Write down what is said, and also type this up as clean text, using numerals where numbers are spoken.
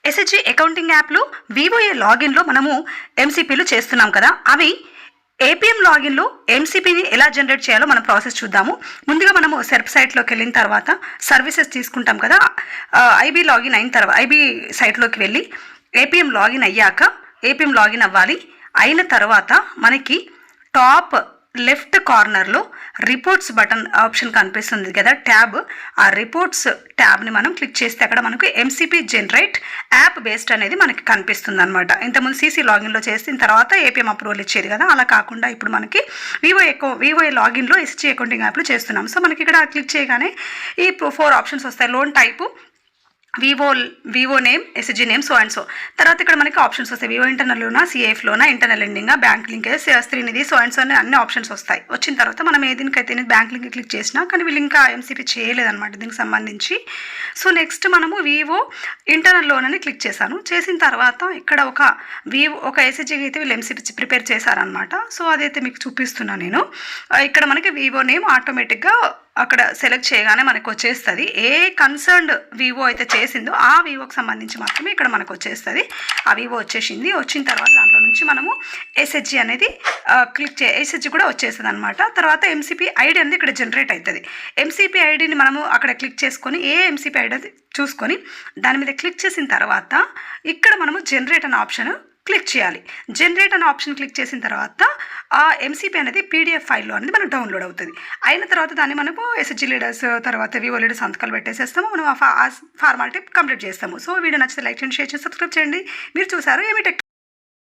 SHG accounting యాప్లో VOA లాగిన్లో మనము ఎంసీపీలు చేస్తున్నాం కదా, అవి ఏపీఎం లాగిన్లో ఎంసీపీని ఎలా జనరేట్ చేయాలో మనం ప్రాసెస్ చూద్దాము. ముందుగా మనము సెర్ప్ సైట్లోకి వెళ్ళిన తర్వాత సర్వీసెస్ తీసుకుంటాం కదా, ఐబీ లాగిన్ అయిన తర్వాత ఐబీ సైట్లోకి వెళ్ళి ఏపీఎం లాగిన్ అయ్యాక ఏపీఎం లాగిన్ అవ్వాలి. అయిన తర్వాత మనకి టాప్ లెఫ్ట్ కార్నర్లో రిపోర్ట్స్ బటన్ ఆప్షన్ కనిపిస్తుంది కదా, ట్యాబ్. ఆ రిపోర్ట్స్ ట్యాబ్ని మనం క్లిక్ చేస్తే అక్కడ మనకు ఎంసీపీ జనరేట్ యాప్ బేస్డ్ అనేది మనకి కనిపిస్తుంది అనమాట. ఇంతకుముందు సీసీ లాగిన్లో చేసిన తర్వాత ఏపీఎం అప్రూవల్ ఇచ్చేది కదా, అలా కాకుండా ఇప్పుడు మనకి వివోఏ లాగిన్లో ఎస్హెచ్జి అకౌంటింగ్ యాప్లో చేస్తున్నాం. సో మనకి ఇక్కడ క్లిక్ చేయగానే ఈ 4 ఆప్షన్స్ వస్తాయి. Loan type, Vivo name, SHG name, so and so. తర్వాత ఇక్కడ మనకి ఆప్షన్స్ వస్తాయి. వివో ఇంటర్నల్ లోనా, సిఏఎఫ్ లోనా, internal ending, bank link, Srinidhi, so and so అని అన్ని ఆప్షన్స్ వస్తాయి. వచ్చిన తర్వాత మనం దీనికైతే బ్యాంక్ లింక్ క్లిక్ చేసినా కానీ వీళ్ళు ఇంకా ఎంసీపీ చేయలేదన్నమాట దీనికి సంబంధించి. సో నెక్స్ట్ మనము వివో ఇంటర్నల్ లోన్ అని క్లిక్ చేశాను. చేసిన తర్వాత ఇక్కడ ఒక ఎస్హెచ్జికి అయితే వీళ్ళు ఎంసీపీ ప్రిపేర్ చేశారనమాట. సో అదైతే మీకు చూపిస్తున్నాను నేను. ఇక్కడ మనకి వివో నేమ్ ఆటోమేటిక్గా అక్కడ సెలెక్ట్ చేయగానే మనకు వచ్చేస్తుంది. ఏ కన్సర్న్డ్ వివో అయితే చేసిందో ఆ వివోకి సంబంధించి మాత్రమే ఇక్కడ మనకు వచ్చేస్తుంది. ఆ వివో వచ్చేసింది. వచ్చిన తర్వాత దాంట్లో నుంచి మనము ఎస్హెచ్జి అనేది ఎస్హెచ్జి కూడా వచ్చేస్తుంది అనమాట. తర్వాత ఎంసీపీ ఐడి అనేది ఇక్కడ జనరేట్ అవుతుంది. ఎంసీపీ ఐడిని మనము అక్కడ క్లిక్ చేసుకొని ఏ ఎంసీపీ ఐడి చూసుకొని దాని మీద క్లిక్ చేసిన తర్వాత ఇక్కడ మనము జనరేట్ అనే ఆప్షన్ క్లిక్ చేయాలి. జనరేట్ అనే ఆప్షన్ క్లిక్ చేసిన తర్వాత ఆ ఎంసీపీ అనేది పీడిఎఫ్ ఫైల్లో అనేది మనకు డౌన్లోడ్ అవుతుంది. అయిన తర్వాత దాన్ని మనము ఎస్హెచ్జి లీడర్స్ తర్వాత వివో లీడర్స్ సంతకాలు పెట్టేసేస్తాము. మనం ఆ ఫార్మాలిటీ కంప్లీట్ చేస్తాము. సో వీడియో నచ్చితే లైక్ చేయండి, షేర్ చేసి సబ్స్క్రైబ్ చేయండి. మీరు చూసారు YeMee Tech.